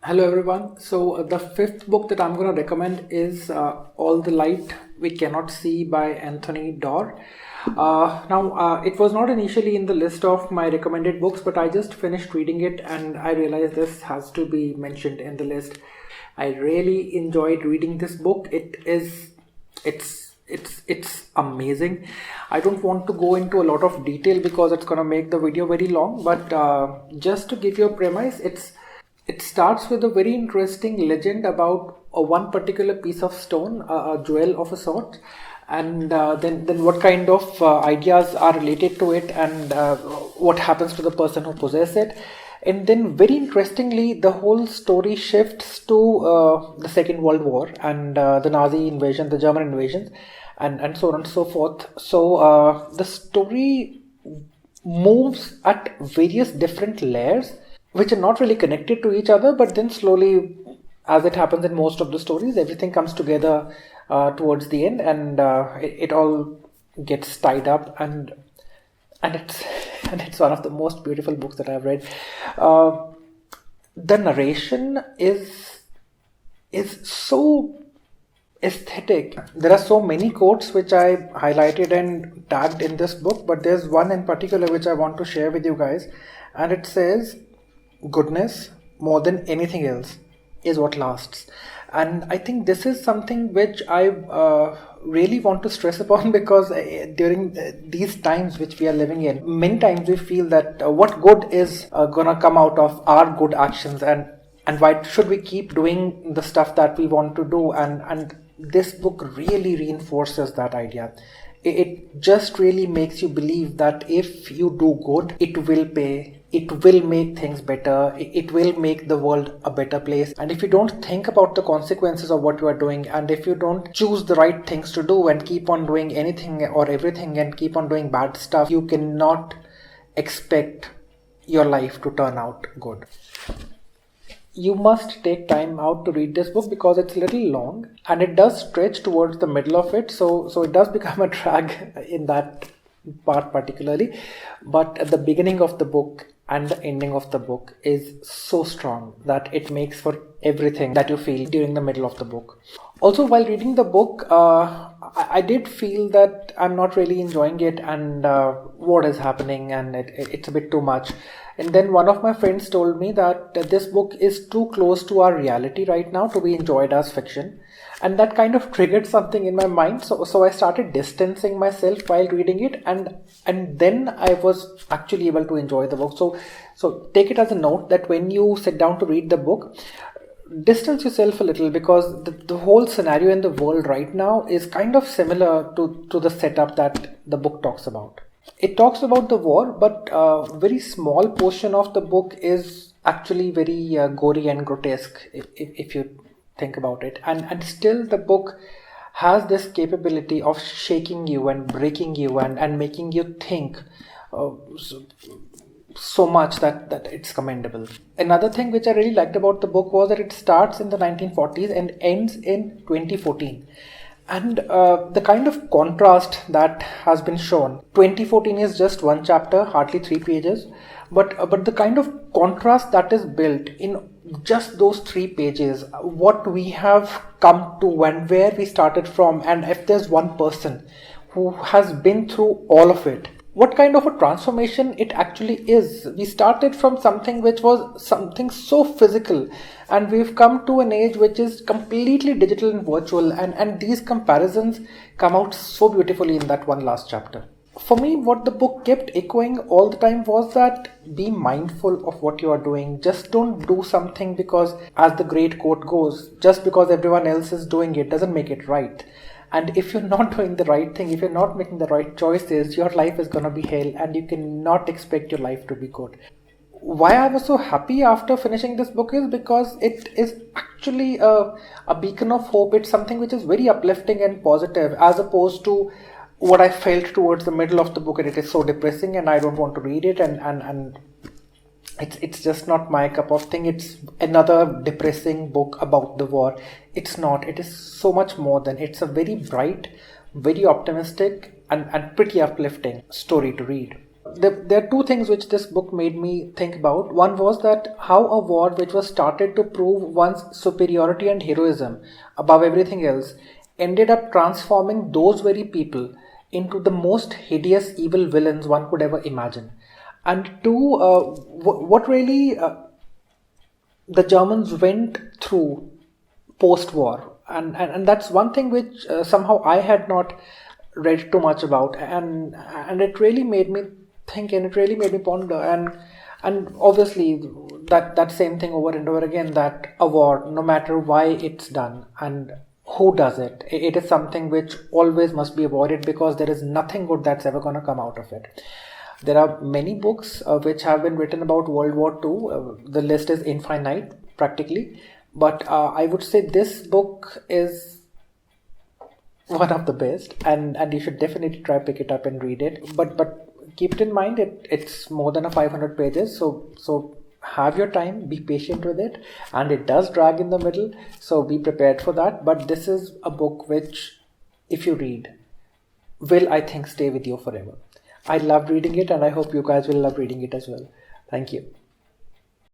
Hello everyone. So the fifth book that I'm going to recommend is All the Light We Cannot See by Anthony Doerr. It was not initially in the list of my recommended books, but I just finished reading it and I realized this has to be mentioned in the list. I really enjoyed reading this book. It's amazing. I don't want to go into a lot of detail because it's going to make the video very long, but just to give you a premise, it starts with a very interesting legend about one particular piece of stone, a jewel of a sort, and then what kind of ideas are related to it, and what happens to the person who possesses it. And then, very interestingly, the whole story shifts to the Second World War and the Nazi invasion, the German invasions, and so on and so forth. So the story moves at various different layers which are not really connected to each other, but then slowly, as it happens in most of the stories, everything comes together towards the end, and it all gets tied up, and it's and it's one of the most beautiful books that I've read. The narration is so aesthetic. There are so many quotes which I highlighted and tagged in this book, but there's one in particular which I want to share with you guys, and it says, "Goodness, more than anything else, is what lasts." And I think this is something which I really want to stress upon because during these times which we are living in, many times we feel that what good is gonna come out of our good actions, and why should we keep doing the stuff that we want to do? And this book really reinforces that idea. It just really makes you believe that if you do good, it will pay, it will make things better, it will make the world a better place. And if you don't think about the consequences of what you are doing, and if you don't choose the right things to do and keep on doing anything or everything and keep on doing bad stuff, you cannot expect your life to turn out good. You must take time out to read this book because it's a little long and it does stretch towards the middle of it, so it does become a drag in that part particularly. But at the beginning of the book and the ending of the book is so strong that it makes for everything that you feel during the middle of the book. Also, while reading the book, I did feel that I'm not really enjoying it, and what is happening, and it's a bit too much. And then one of my friends told me that this book is too close to our reality right now to be enjoyed as fiction. And that kind of triggered something in my mind. So I started distancing myself while reading it, and then I was actually able to enjoy the book. So take it as a note that when you sit down to read the book, distance yourself a little, because the whole scenario in the world right now is kind of similar to the setup that the book talks about. It talks about the war, but a very small portion of the book is actually very gory and grotesque if you think about it. And still the book has this capability of shaking you and breaking you and making you think so much that it's commendable. Another thing which I really liked about the book was that it starts in the 1940s and ends in 2014. And the kind of contrast that has been shown, 2014 is just one chapter, hardly 3 pages, but the kind of contrast that is built in just those 3 pages, what we have come to and where we started from, and if there's one person who has been through all of it, what kind of a transformation it actually is. We started from something which was something so physical, and we've come to an age which is completely digital and virtual, and these comparisons come out so beautifully in that one last chapter. For me, what the book kept echoing all the time was that be mindful of what you are doing. Just don't do something because, as the great quote goes, just because everyone else is doing it doesn't make it right. And if you're not doing the right thing, if you're not making the right choices, your life is going to be hell, and you cannot expect your life to be good. Why I was so happy after finishing this book is because it is actually a beacon of hope. It's something which is very uplifting and positive, as opposed to what I felt towards the middle of the book, and it is so depressing and I don't want to read it, and it's just not my cup of thing. It's another depressing book about the war. It's not. It is so much more than. It's a very bright, very optimistic, and pretty uplifting story to read. there are two things which this book made me think about. One was that how a war which was started to prove one's superiority and heroism above everything else ended up transforming those very people into the most hideous evil villains one could ever imagine. And two, what really the Germans went through post-war, and that's one thing which somehow I had not read too much about, and it really made me think, and it really made me ponder, and obviously that same thing over and over again, that a war, no matter why it's done and who does it, it is something which always must be avoided, because there is nothing good that's ever going to come out of it. There are many books which have been written about World War II. The list is infinite practically, but I would say this book is one of the best, and you should definitely try pick it up and read it. But keep it in mind, it's more than a 500 pages, so have your time, be patient with it, and it does drag in the middle, so be prepared for that. But this is a book which, if you read, will, I think, stay with you forever. I loved reading it, and I hope you guys will love reading it as well. Thank you.